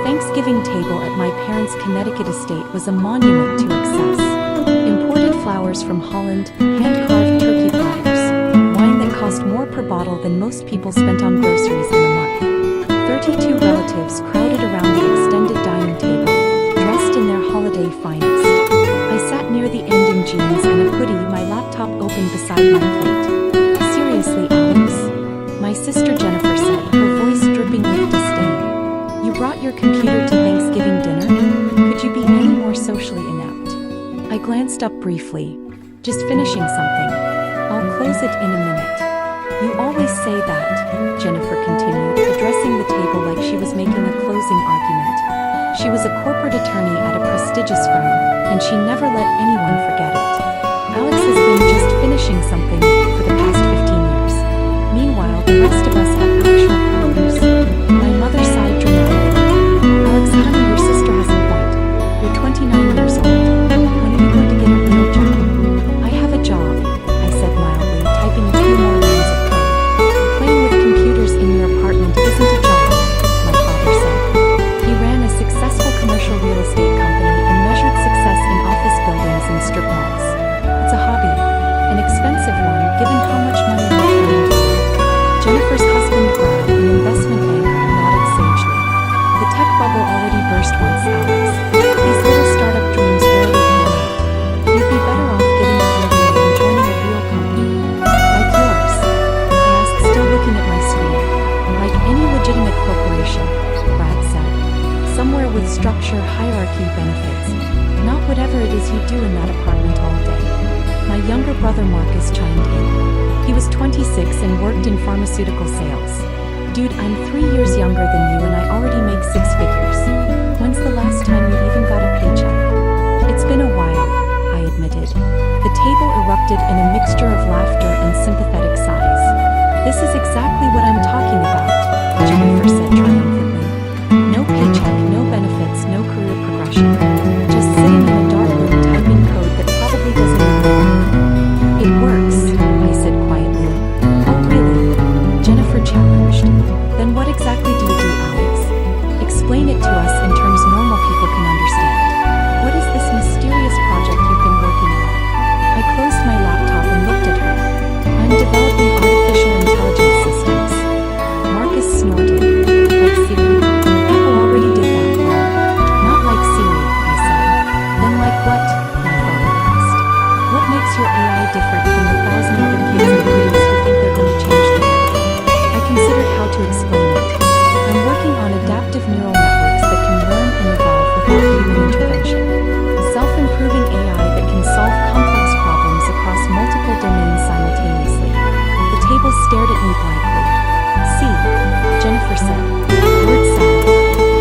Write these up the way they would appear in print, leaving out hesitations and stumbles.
Thanksgiving table at my parents' Connecticut estate was a monument to excess. Imported flowers from Holland, hand-carved turkey platters, wine that cost more per bottle than most people spent on groceries in a month. 32 relatives crowded around the extended dining table, dressed in their holiday finest. I sat near the end in jeans and a hoodie, my laptop open beside my plate. Seriously, Alex? My sister Jennifer said, her voice dripping with disdain. You brought your computer to Thanksgiving dinner? Could you be any more socially inept? I glanced up briefly. Just finishing something. I'll close it in a minute. You always say that, Jennifer continued, addressing the table like she was making a closing argument. She was a corporate attorney at a prestigious firm, and she never let anyone forget it. Alex has been just finishing something for the past 15 years. Meanwhile, the rest of us have actual careers. My mother sighed dramatically. Alex, honey, your sister has a point. You're 29 years old. When are you going to get a real job? I have a job, I said mildly, typing a few more lines of code. Playing with computers in your apartment isn't a job, my father said. He ran a successful commercial real estate company and measured success in office buildings and strip malls. It's a hobby, an expensive one given how much money you earned. Jennifer's husband, Brad, an investment banker, nodded sagely. The tech bubble already burst once, Alex. These little startup dreams rarely pan out. You'd be better off getting a career than joining a real company. Like yours? I asked, still looking at my screen. Like any legitimate corporation, Brad said. Somewhere with structure, hierarchy, benefits. Not whatever it is you do in that apartment all day. My younger brother Marcus chimed in. He was 26 and worked in pharmaceutical sales. Dude, I'm 3 years younger than you and I already make 6 figures. When's the last time you even got a paycheck? It's been a while, I admitted. The table erupted in a mixture of laughter and sympathetic sighs. This is exactly what I'm talking about, Jennifer said triumphantly. No paycheck, no benefits, no career progression. Just sitting in a dark room typing code that probably doesn't even work. It works, I said quietly. Oh really? Jennifer challenged. Then what exactly do you do, Alex? Explain it to us in terms normal people can understand. What is this mysterious project you've been working on? I closed my laptop and looked at her. I'm developing artificial intelligence systems. Marcus snorted. Like Siri? Apple already did that, bro. Not like Siri, I said. Then like what? My father asked. What makes your AI different from the 1,000 other kids and breeds who think they're going to change the world? I considered how to explain it. I'm working on adaptive neural networks that can learn and evolve without human intervention. Self-improving AI that can solve complex problems across multiple domains simultaneously. The table stared at me blankly. See, Jennifer said. Word salad.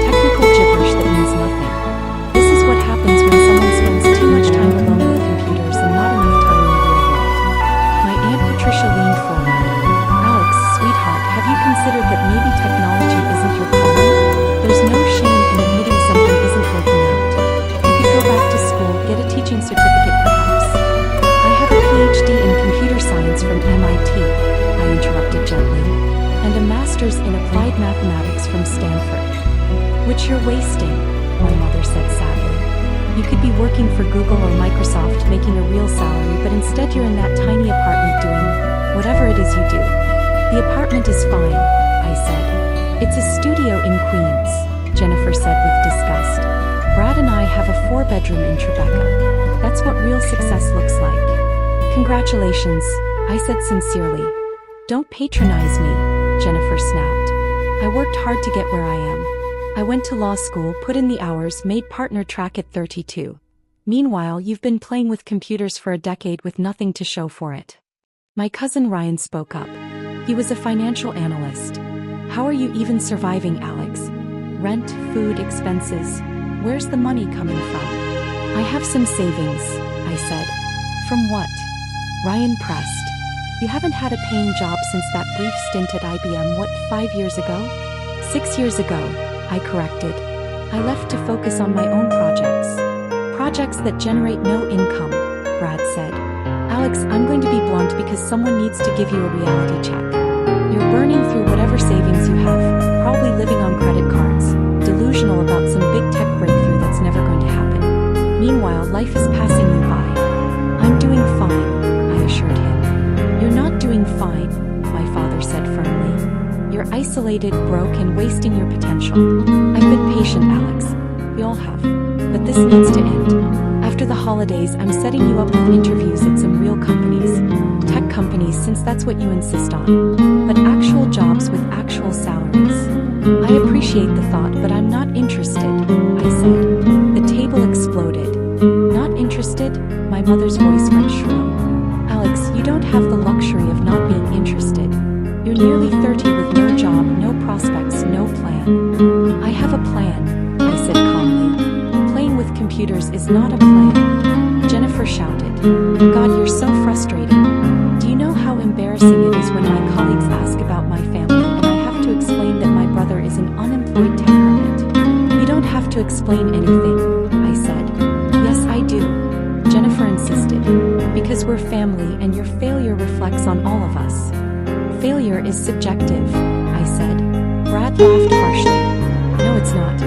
Technical gibberish that means nothing. This is what happens when someone spends too much time alone with computers and not enough time in the real world. My Aunt Patricia leaned forward. Alex, sweetheart, have you considered that maybe technology isn't your calling? There's no shame in admitting something isn't working out. You could go back to school, get a teaching certificate perhaps. I have a PhD in computer science from MIT, I interrupted gently, and a master's in applied mathematics from Stanford. Which you're wasting, my mother said sadly. You could be working for Google or Microsoft making a real salary, but instead you're in that tiny apartment doing whatever it is you do. The apartment is fine, I said. It's a studio in Queens, Jennifer said with disgust. Brad and I have a 4-bedroom in Tribeca. That's what real success looks like. Congratulations, I said sincerely. Don't patronize me, Jennifer snapped. I worked hard to get where I am. I went to law school, put in the hours, made partner track at 32. Meanwhile, you've been playing with computers for a decade with nothing to show for it. My cousin Ryan spoke up. He was a financial analyst. How are you even surviving, Alex? Rent, food, expenses. Where's the money coming from? I have some savings, I said. From what? Ryan pressed. You haven't had a paying job since that brief stint at IBM, what, 5 years ago? 6 years ago, I corrected. I left to focus on my own projects. Projects that generate no income, Brad said. Alex, I'm going to be blunt because someone needs to give you a reality check. You're burning through whatever savings you have, probably living on credit cards, delusional delusional about some big tech breakthrough that's never going to happen. Meanwhile, life is passing you by. I'm doing fine, I assured him. You're not doing fine, my father said firmly. You're isolated, broke, and wasting your potential. I've been patient, Alex. We all have. But this needs to end. After the holidays, I'm setting you up with interviews at some real companies. Tech companies, since that's what you insist on. But actual jobs with actual salaries. I appreciate the thought, but I'm not interested, I said. The table exploded. Not interested? My mother's voice went shrill. Alex, you don't have the luxury of not being interested. You're nearly 30 with no job, no prospects, no plan. I have a plan, I said calmly. Playing with computers is not a plan. Jennifer shouted. God, you're so frustrating. Do you know how embarrassing it is when my colleagues ask about my family and I have to explain that my brother is an unemployed tech hermit? You don't have to explain anything, I said. Yes, I do, Jennifer insisted. Because we're family and your failure reflects on all of us. Failure is subjective, I said. Brad laughed harshly. No, it's not.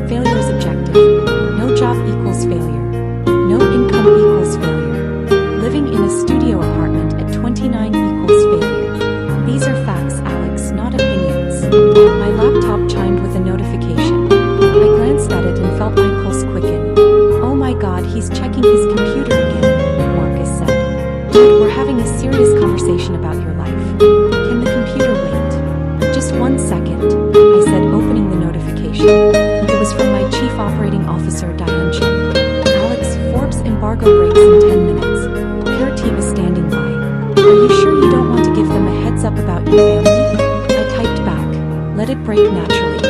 Failure is objective. No job equals failure. No income equals failure. Living in a studio apartment at 29 equals failure. These are facts, Alex, not opinions. My laptop chimed with a notification. I glanced at it and felt my pulse quicken. Oh my God, he's checking his computer again, Marcus said. Dude, we're having a serious conversation about your life. Can the computer wait? Just 1 second, I said, opening the notification. It was from my chief operating officer, Diane Chen. Alex, Forbes embargo breaks in 10 minutes. Your team is standing by. Are you sure you don't want to give them a heads up about your family? I typed back. Let it break naturally.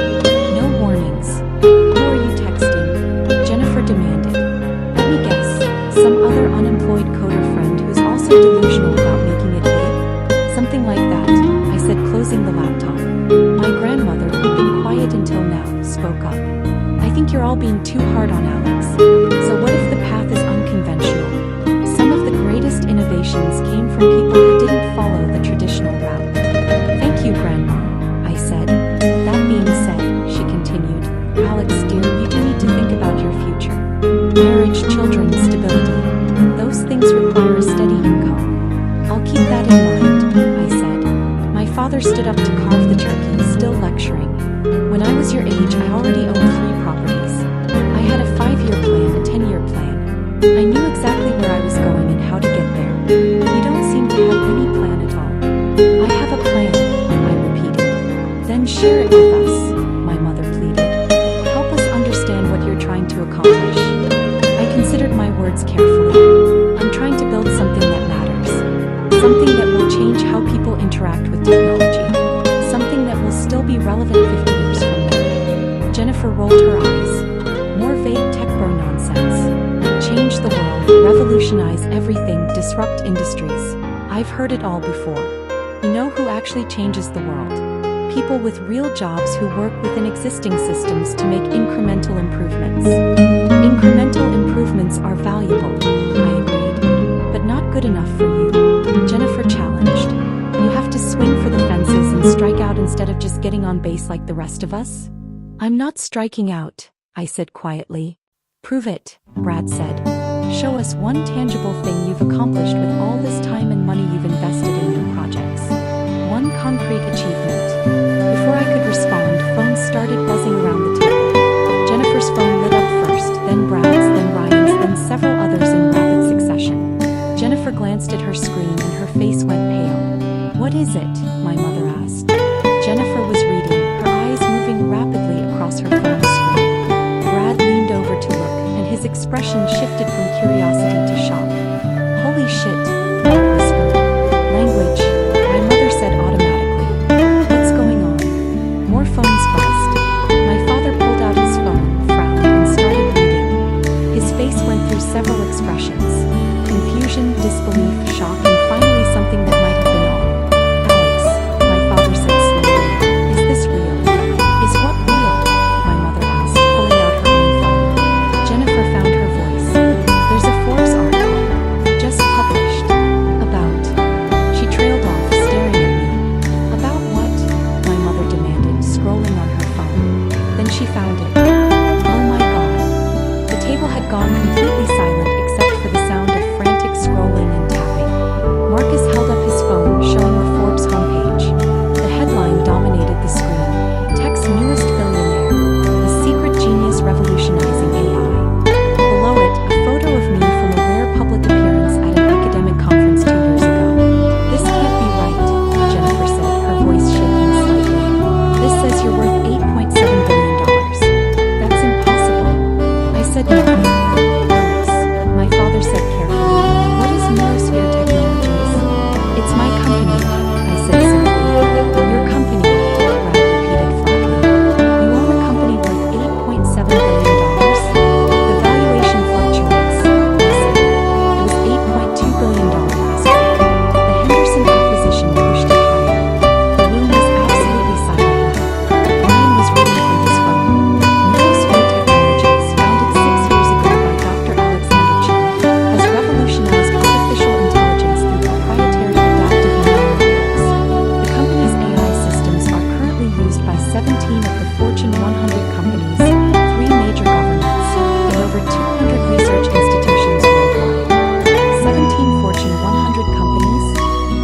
No warnings. Who are you texting? Jennifer demanded. Let me guess. Some other unemployed coder friend who's also delusional about making it big? Something like that, I said, closing the laptop. My grandmother, who'd been quiet until now, spoke up. I think you're all being too hard on Alex. So what if the path is unconventional? Some of the greatest innovations came from people who didn't follow the traditional route. Thank you, Grandma, I said. That being said, she continued, Alex dear, you do need to think about your future. Marriage, children, stability. Those things require a steady income. I'll keep that in mind, I said. My father stood up to carve the turkey, still lecturing. When I was your age, I already owned 3 properties. I had a 5-year plan, a 10-year plan. I knew exactly where I was going and how to get there. You don't seem to have any plan at all. I have a plan, I repeated. Then share it with us, my mother pleaded. Help us understand what you're trying to accomplish. I considered my words carefully. I'm trying to build something that matters. Something that will change how people interact with technology. Something that will still be relevant 50 years from now. Jennifer rolled her eyes. More vague tech bro nonsense. Change the world, revolutionize everything, disrupt industries. I've heard it all before. You know who actually changes the world? People with real jobs who work within existing systems to make incremental improvements. Incremental improvements are valuable, I agreed. But not good enough for you, Jennifer challenged. You have to swing for the fences and strike out instead of just getting on base like the rest of us? I'm not striking out, I said quietly. Prove it, Brad said. Show us one tangible thing you've accomplished with all this time and money you've invested in your projects. One concrete achievement. Before I could respond, phones started buzzing around the table. Jennifer's phone lit up first, then Brad's, then Ryan's, then several others in rapid succession. Jennifer glanced at her screen and her face went pale. What is it? My mother asked. Jennifer was reading, her eyes moving rapidly across her phone screen. Brad leaned over to look, and his expression shifted from curiosity to shock. Holy shit, I whispered. Language, my mother said automatically. What's going on? More phones buzzed. My father pulled out his phone, frowned, and started reading. His face went through several expressions. Confusion, disbelief, shock, and finally something that might have been awe. Alex, my father said slowly, is this real? Is what real? My mother asked, pulling out her own phone. Jennifer found her voice. had gone completely silent except for the sound of frantic scrolling and tapping. Marcus held up his phone, showing the Forbes homepage. The headline dominated the screen. Tech's newest billionaire, the secret genius revolutionizing AI. Below it, a photo of me from a rare public appearance at an academic conference 2 years ago. This can't be right, Jennifer said, her voice shaking slightly. This says you're worth $8.7 billion. That's impossible. I said no. Alex, my father said carefully. What is Neurosphere Technologies? It's my company, I said simply. Your company, Brad repeated flatly. You own a company worth $8.7 billion? The valuation fluctuates, I said. It was $8.2 billion last week. The Henderson acquisition pushed it higher. The room was absolutely silent now. Ryan was reading from his phone. Neurosphere Technologies, founded 6 years ago by Dr. Alexander Chen, has revolutionized artificial intelligence through proprietary adaptive neural networks. The company's AI systems are currently used by 17 of the Fortune 100 companies, 3 major governments, and over 200 research institutions worldwide. 17 Fortune 100 companies?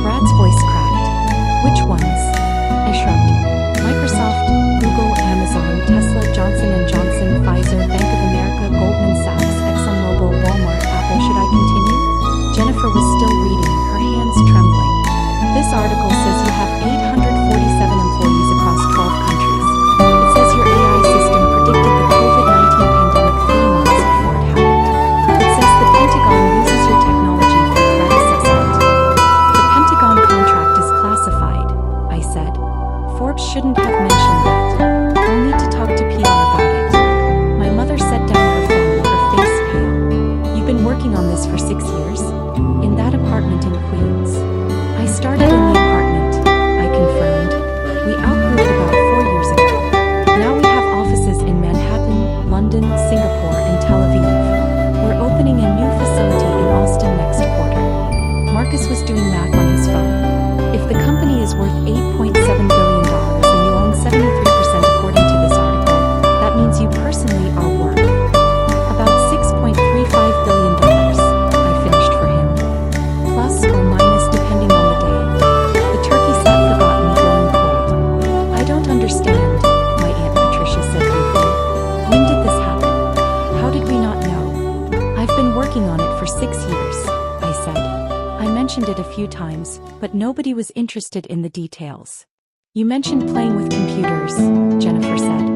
Brad's voice cracked. Which ones? I shrugged. Microsoft, Google, Amazon, Tesla, Johnson & Johnson, Pfizer, Bank of America, Goldman Sachs, ExxonMobil, Walmart, Apple. Should I continue? Jennifer was still reading, her hands trembling. This article says you have 847 employees across 12 countries. It says your AI system predicted the COVID-19 pandemic 3 months before it happened. It says the Pentagon uses your technology for threat assessment. The Pentagon contract is classified, I said. Forbes shouldn't have mentioned that. I'll need to talk to PR about it. My mother set down her phone, her face pale. You've been working on this for 6 years? In that apartment in Queens. I started in the apartment, I confirmed. We outgrew it about 4 years ago. Now we have offices in Manhattan, London, Singapore, and Tel Aviv. We're opening a new facility in Austin next quarter. Marcus was doing math on his phone. If the company is worth $8.7 billion and you own 73% according to this article, that means you personally are worth about $6.35 billion. I finished for him. Plus or minus depending on the day. The turkey sat forgotten, growing cold. I don't understand, my Aunt Patricia said briefly. When did this happen? How did we not know? I've been working on it for 6 years, I said. I mentioned it a few times, but nobody was interested in the details. You mentioned playing with computers, Jennifer said.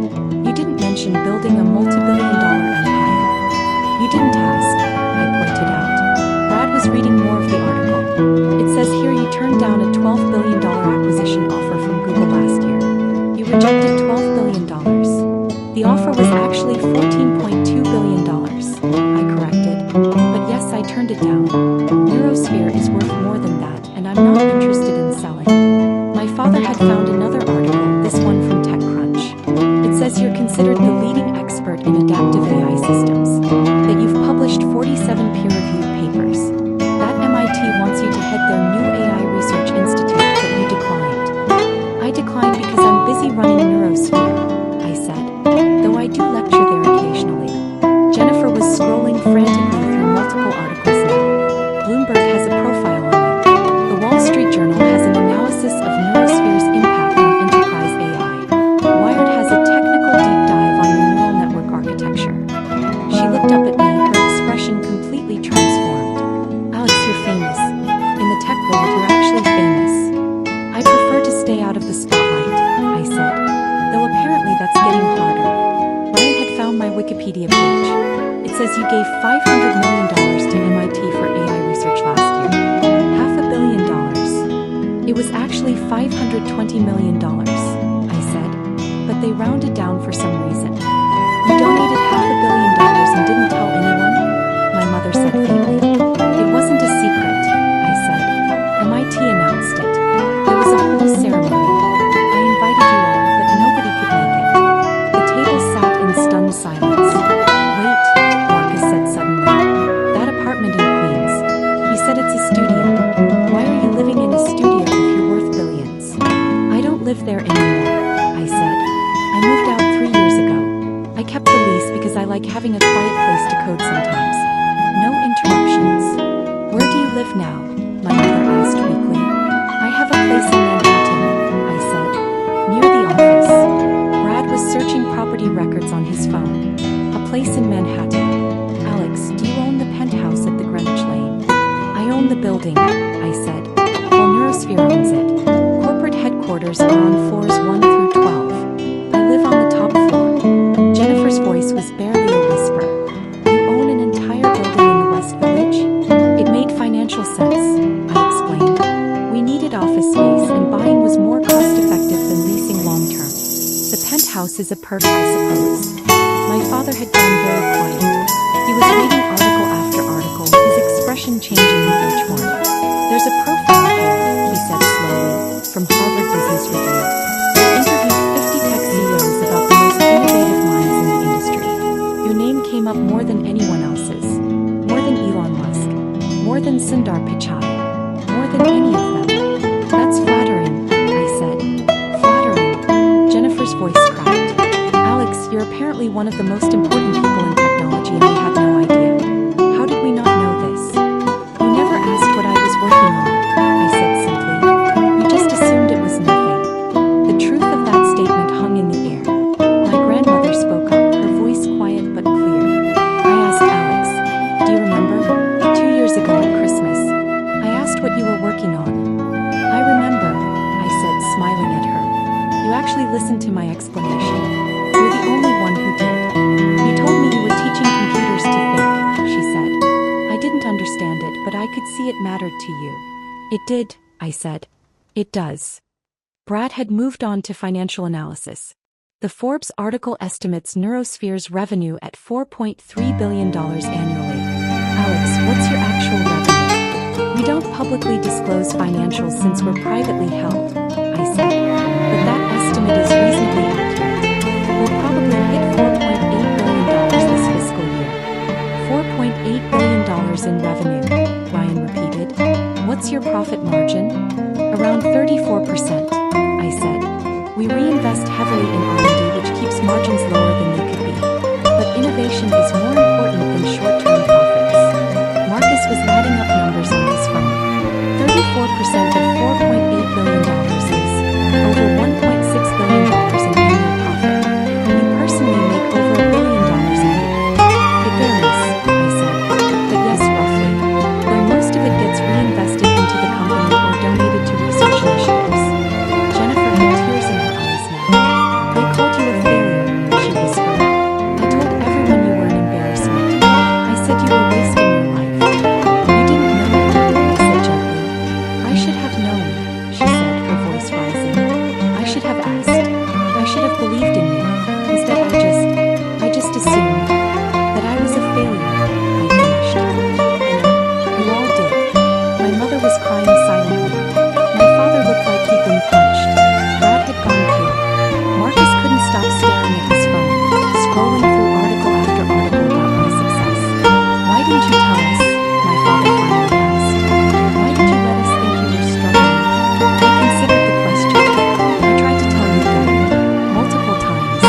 You didn't mention building a multi-billion-dollar empire. You didn't ask, I pointed out. Brad was reading more of the article. It says here you turned down a $12 billion acquisition offer from Google last year. You rejected $12 billion. The offer was actually $14.2 billion, I corrected. But yes, I turned it down. Neurosphere is worth more than that, and I'm not interested in selling. My father had found another article, this one from TechCrunch. It says you're considered the leading expert in adaptive AI systems, that you've published 47 peer-reviewed papers. That MIT wants you to head their new AI research institute, but you declined. I declined because I'm busy running Neurosphere, I said, though I do lecture there occasionally. Jennifer was scrolling frantically through multiple articles now. Bloomberg has a profile on you. The Wall Street Journal has an analysis of Neurosphere's impact on enterprise AI. Wired has a technical deep dive on your neural network architecture. She looked up at me, her expression completely transformed. Alex, you're famous. In the tech world, you're actually famous. I prefer to stay out of the spotlight, I said. Though apparently that's getting harder. Ryan had found my Wikipedia page. It says you gave $500 million to MIT for AI research last year. $500 million. It was actually $520 million, I said. But they rounded down for some reason. You donated $500 million and didn't tell anyone? My mother said faintly. It wasn't a secret, I said. MIT announced it. There was a whole ceremony. I invited you all, but nobody could make it. The table sat in stunned silence. Wait, Marcus said suddenly. That apartment in Queens. You said it's a studio. Why are you living in a studio if you're worth billions? I don't live there anymore, I said. I moved out 3 years ago. peace because I like having a quiet place to code sometimes. No interruptions. Where do you live now? My mother asked weakly. I have a place in Manhattan, I said. Near the office. Brad was searching property records on his phone. A place in Manhattan. Alex, do you own the penthouse at the Greenwich Lane? I own the building, I said. Well, Neurosphere owns it. Corporate headquarters are on floors 1 through 12. I live on the top floor. Jennifer's voice was barely a whisper. You own an entire building in the West Village? It made financial sense, I explained. We needed office space and buying was more cost-effective than leasing long-term. The penthouse is a perk, I suppose. My father had gone very quiet. He was reading article after article, his expression changing with each one. There's a profile here, he said slowly, from Harvard Business Review. They interviewed 50 tech CEOs about the most innovative minds in the industry. Your name came up more than anyone else's. More than Elon Musk. More than Sundar Pichai. More than any of them. That's flattering, I said. Flattering. Jennifer's voice cracked. Alex, you're apparently one of the most important people in technology and we had no idea. How did we not know this? You never asked what I was working on, I said simply. You just assumed it was nothing. The truth of that statement hung in the air. My grandmother spoke up, her voice quiet but clear. I asked Alex, do you remember? 2 years ago at Christmas. I asked what you were working on. I remember, I said, smiling at her. You actually listened to my explanation. You're the only one who did. You told me you were teaching computers to think, she said. I didn't understand it, but I could see it mattered to you. It did, I said. It does. Brad had moved on to financial analysis. The Forbes article estimates Neurosphere's revenue at $4.3 billion annually. Alex, what's your actual revenue? We don't publicly disclose financials since we're privately held, I said. But that estimate is reasonably accurate. We'll probably hit $4.8 billion this fiscal year. $4.8 billion in revenue, Ryan repeated. What's your profit margin? Around 34%, I said. We reinvest heavily in R&D, which keeps margins lower than they could be. But innovation is more important than short-term profits. Marcus was adding up numbers on his phone. 34% of $4.8 billion is over $1.6 billion in annual profit. You personally make over $1 billion annually. It varies, I said. But yes, roughly. Where most of it gets reinvested into the company or donated to research initiatives. Jennifer had tears in her eyes now. I called you a failure, she whispered. I told everyone you were an embarrassment. I said you were wasting your life. You didn't know it, I said gently. I should have known, she said, her voice rising. I should have asked. I should have believed in you. Instead, I just assumed that I was a failure, I finished. I know, you all did. My mother was crying silently. My father looked like he'd been punched. Brad had gone pale. Marcus couldn't stop staring at his phone, scrolling through article after article about my success. Why didn't you tell us? My father finally asked. Why did you let us think you were struggling? I considered the question. I tried to tell you again, multiple times.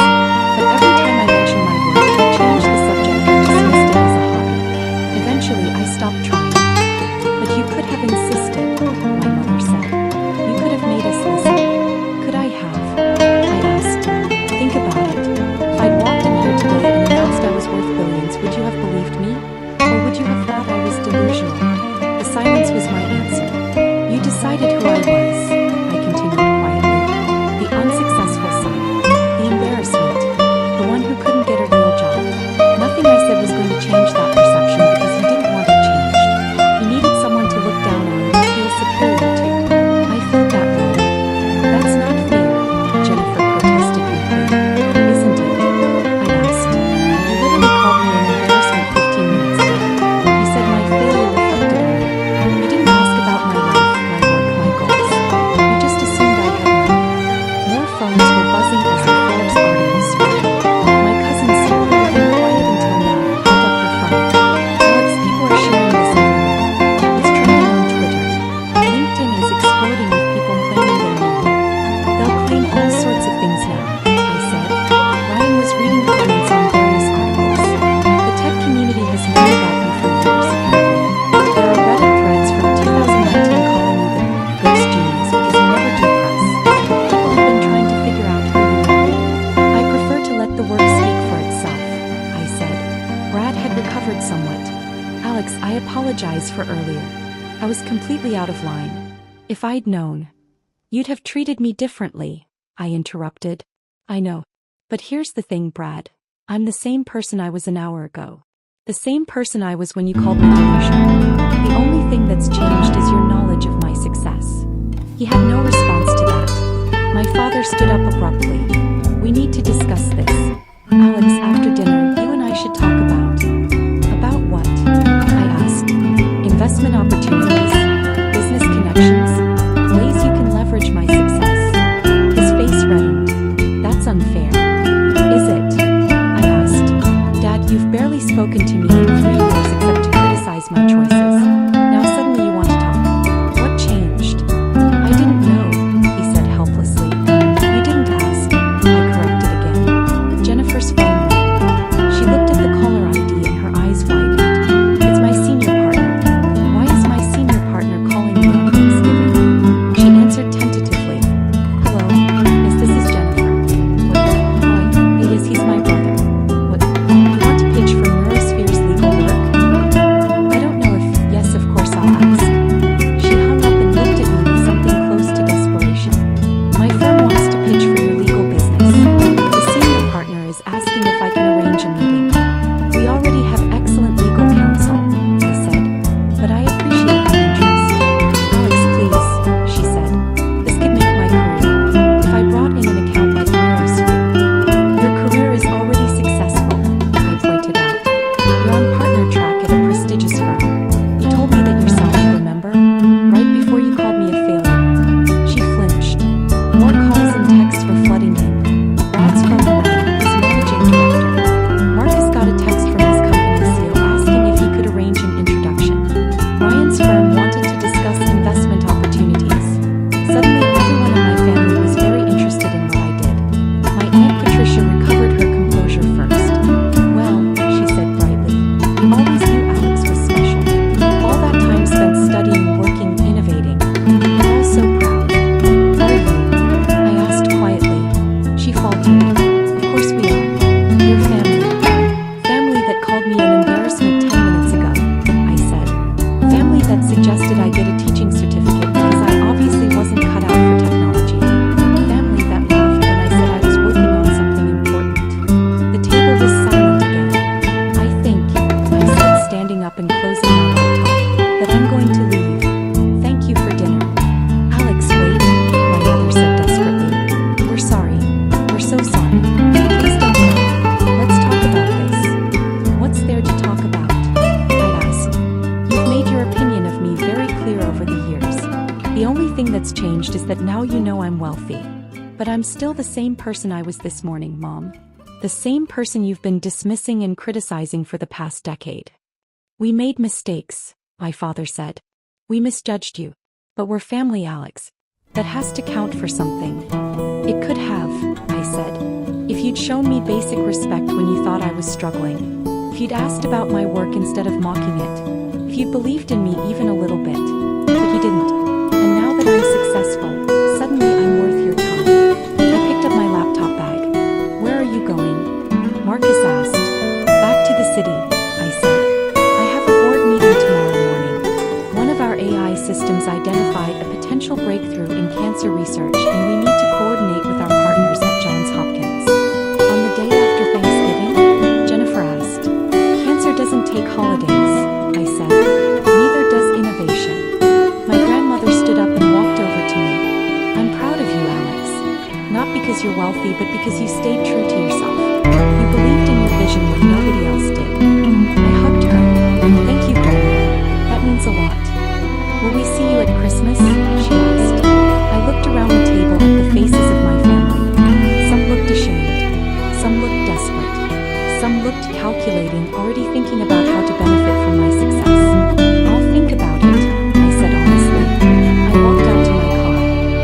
But every time I mentioned my work, you changed the subject or dismissed it as a hobby. Eventually, I stopped trying. But you could have insisted, my mother said. You could have made us listen. Could I have? I asked. Think about it. If I'd walked in here today and announced I was worth billions, would you have believed me? Or would you have thought I was delusional? The silence was my answer. You decided who I was, I continued quietly. The unsuccessful son. The embarrassment. The one who couldn't get a real job. Nothing I said was going to change that perception because you didn't want it changed. You needed someone to look down on and feel superior to. I felt that way. That's not fair, Jennifer protested weakly. Isn't it? I asked. You literally called me an embarrassment 15 minutes ago. You said my failure reflected on me. You didn't ask about my life, my work, my goals. You just assumed I had none. More phones were buzzing as the Forbes article spread. My cousin Sarah wavered somewhat. Alex, I apologize for earlier. I was completely out of line. If I'd known, you'd have treated me differently, I interrupted. I know. But here's the thing, Brad. I'm the same person I was an hour ago. The same person I was when you called me delusional. The only thing that's changed is your knowledge of my success. He had no response to that. My father stood up abruptly. We need to discuss this. Alex, after dinner, you and I should talk about. About what? I asked. Investment opportunities, business connections, ways you can leverage my success. His face reddened. That's unfair. Is it? I asked. Dad, you've barely spoken to me in 3 years except to criticize my choices. Now suddenly you want to talk. What changed? I didn't know, he said helplessly. You didn't ask, I corrected again. Jennifer's phone rang. She looked at the caller ID and her eyes widened. It's my senior partner. Why is my senior partner calling me on Thanksgiving? She answered tentatively. Hello, yes, this is Jennifer. What? Hi, it is, he's my brother. What? You want to pitch for Neurosphere's legal work? I don't know if, yes, of course I'll ask. She hung up and looked at me with something close to desperation. My firm wants to pitch for your legal business. The senior partner is asking if I can arrange a meeting. We already have excellent legal counsel, I said, but I appreciate your interest. Alex, please, she said. This could make my career. If I brought in an account like Neurosphere. Your career is already successful, I pointed out. You're on partner track at a prestigious firm. You told me that yourself, remember? Right before you called me a failure. She flinched. More calls and texts were flooding in. Brad's phone rang, his managing director. Marcus got a text from his company CEO asking if he could arrange an introduction. Ryan's firm wanted to discuss investment opportunities. Suddenly everyone in my family was very interested in what I did. My Aunt Patricia recovered her composure first. Well, she said brightly, we always knew Alex was special. All that time spent studying, working, innovating. We're all so proud. Are you? I asked quietly. She faltered. Of course we are. Your family. Family that called me an embarrassment 10 minutes ago, I said. Family that suggested I get a teaching certificate because I obviously wasn't cut out for technology. Family that laughed when I said I was working on something important. The table was silent again. I think, I said, standing up and closing my laptop, that I'm going to leave. Thank you for dinner. Alex, wait, my mother said desperately. We're sorry. We're so sorry. Please don't go. Let's talk about this. What's there to talk about? I asked. You've made your opinion of me very clear over the years. The only thing that's changed is that now you know I'm wealthy. But I'm still the same person I was this morning, Mom. The same person you've been dismissing and criticizing for the past decade. We made mistakes, my father said. We misjudged you. But we're family, Alex. That has to count for something. It could have, I said. If you'd shown me basic respect when you thought I was struggling. If you'd asked about my work instead of mocking it. If you'd believed in me even a little bit. But you didn't. And now that I'm successful, suddenly I'm worth your time. I picked up my laptop bag. Where are you going? Marcus asked. Back to the city, I said. I have a board meeting tomorrow morning. One of our AI systems identified a potential breakthrough in cancer research and we need to coordinate with our partners at Johns Hopkins. On the day after Thanksgiving? Jennifer asked. Cancer doesn't take holidays, I said. Neither does innovation. My grandmother stood up and walked over to me. I'm proud of you, Alex. Not because you're wealthy, but because you stayed true to yourself. You believed in your vision when nobody else did. I hugged her. Thank you, Grandma. That means a lot. Will we see you at Christmas? She asked. I looked around the table at the faces of my family. Some looked ashamed. Some looked desperate. Some looked calculating, already thinking about how to benefit from my success. I'll think about it, I said honestly. I walked out to my car,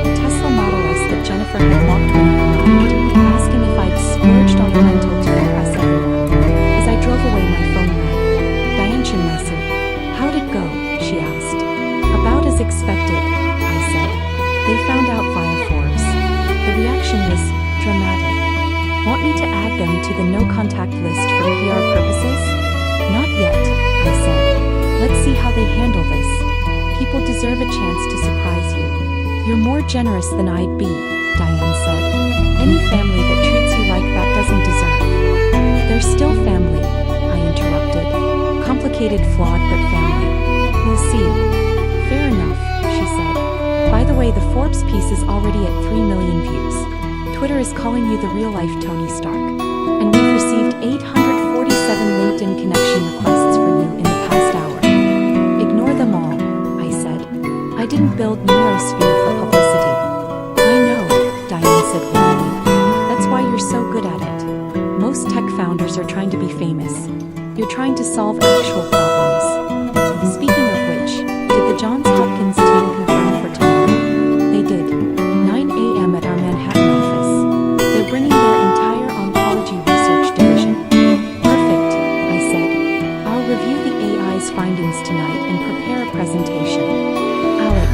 a Tesla Model S that Jennifer had locked when I arrived, asking if I'd splurged on the rental to impress everyone. As I drove away, my phone rang. Diane Massive. How'd it go? She asked. About as expected, I said. They found out via Forbes. The reaction was dramatic. Want me to add them to the no-contact list for PR purposes? Not yet, I said. Let's see how they handle this. People deserve a chance to surprise you. You're more generous than I'd be, Diane said. Any family that treats you like that doesn't deserve. They're still family, I interrupted. Complicated, flawed, but family. We'll see. Fair enough, she said. By the way, the Forbes piece is already at 3 million views. Twitter is calling you the real-life Tony Stark. And we've received 847 LinkedIn connection requests for you in the past hour. Ignore them all, I said. I didn't build Neurosphere for publicity. I know, Diane said warmly. That's why you're so good at it. Most tech founders are trying to be famous. You're trying to solve actual problems. Speaking of which, did the Johns Hopkins team confirm for tomorrow? They did. 9 a.m. at our Manhattan office. They're bringing their entire oncology research division. Perfect, I said. I'll review the AI's findings tonight and prepare a presentation. Alex,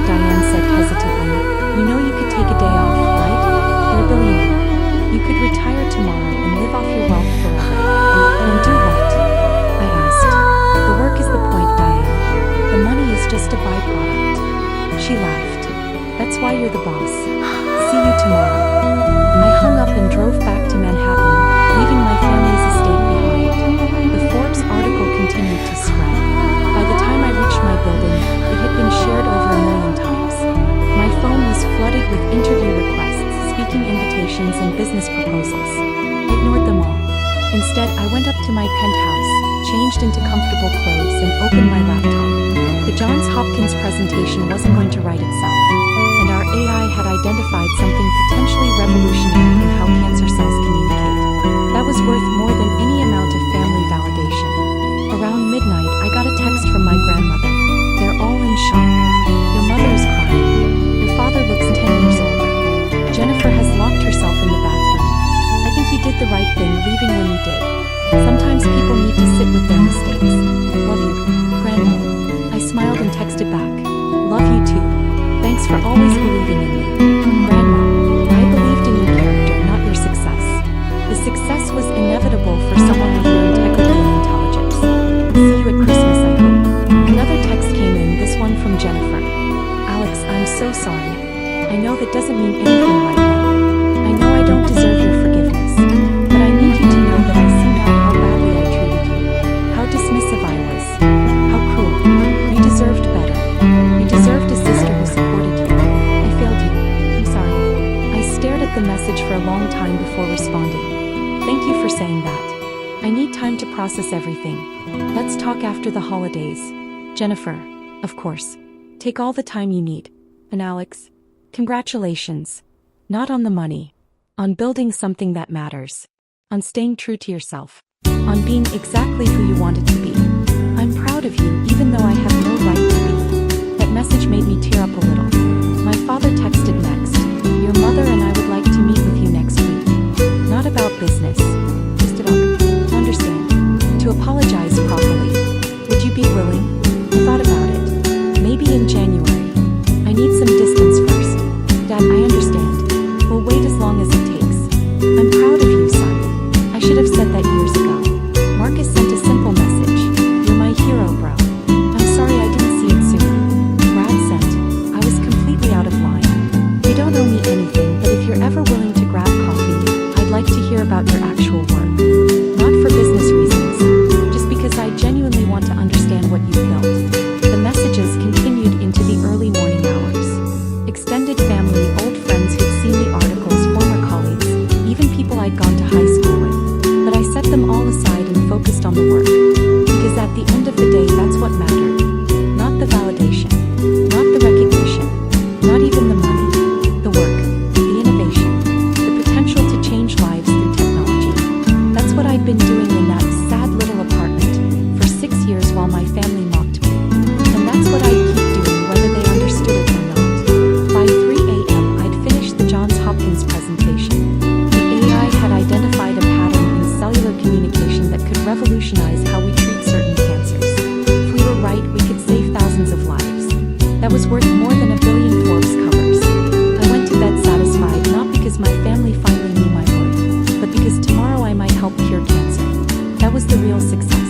Diane said hesitantly, you know you could take a day off, right? You're a billionaire. You could retire tomorrow and live off your wealth forever. And do what? I asked. The work is the point, Diane. The money is just a byproduct. She laughed. That's why you're the boss. See you tomorrow. I hung up and drove back to Manhattan, leaving my family's estate behind. The Forbes article continued to spread. By the time I reached my building, it had been shared over 1 million times. My phone was flooded with interview requests, speaking invitations, and business proposals. I ignored them all. Instead, I went up to my penthouse, changed into comfortable clothes, and opened my laptop. The Johns Hopkins presentation wasn't going to write itself, and our AI had identified something potentially revolutionary in how cancer cells communicate. That was worth more than any amount of family validation. Around midnight, I got a text from my grandmother. They're all in shock. Your mother is crying. Your father looks 10 years older. Jennifer has locked herself in the bathroom. I think you did the right thing leaving when you did. Sometimes people need to sit with their mistakes. Love you, Grandma. I smiled and texted back. Love you too. Thanks for always believing in me. Grandma, I believed in your character, not your success. The success was inevitable for someone with your integrity and intelligence. See you at Christmas, I hope. Another text came in, this one from Jennifer. Alex, I'm so sorry. I know that doesn't mean anything right now. I know I don't deserve your forgiveness. But I need you to know that I see now how badly I treated you. How dismissive I was. How cruel. You deserved better. You deserved a sister who supported you. I failed you. I'm sorry. I stared at the message for a long time before responding. Thank you for saying that. I need time to process everything. Let's talk after the holidays. Jennifer, of course. Take all the time you need. And Alex, congratulations. Not on the money. On building something that matters. On staying true to yourself. On being exactly who you wanted to be. I'm proud of you, even though I have no right to be. That message made me tear up a little. My father texted next. Your mother and I would like to meet with you next week. Not about business. Just about, understand. To apologize properly. Would you be willing? I thought about it. Maybe in January. I need some distance first. Dad, I understand. We'll wait as long as it takes. I'm proud of you, son. I should have said that years ago. Marcus sent a simple message. You're my hero, bro. I'm sorry I didn't see it sooner. Brad sent. I was completely out of line. You don't owe me anything, but if you're ever willing to grab coffee, I'd like to hear about your actual work. Not for business reasons. Just because I genuinely want to understand what you've built. The messages continued into the early morning hours. Extended family, old friends who'd seen the articles, former colleagues, even people I'd gone to high school with. But I set them all aside and focused on the work. Because at the end of the day, that's what mattered. Not the validation. Not the recognition. Not even the money. The work. The innovation. The potential to change lives through technology. That's what I'd been doing in that sad little apartment for 6 years while my family mocked me. And that's what I'd keep doing whether they understood it or not. By 3 a.m. I'd finished the Johns Hopkins presentation. The AI had identified a pattern in cellular communication that could revolutionize how we treat certain cancers. If we were right, we could save thousands of lives. That was worth more than 1 billion Forbes covers. I went to bed satisfied not because my family finally knew my worth, but because tomorrow I might help cure cancer. That was the real success.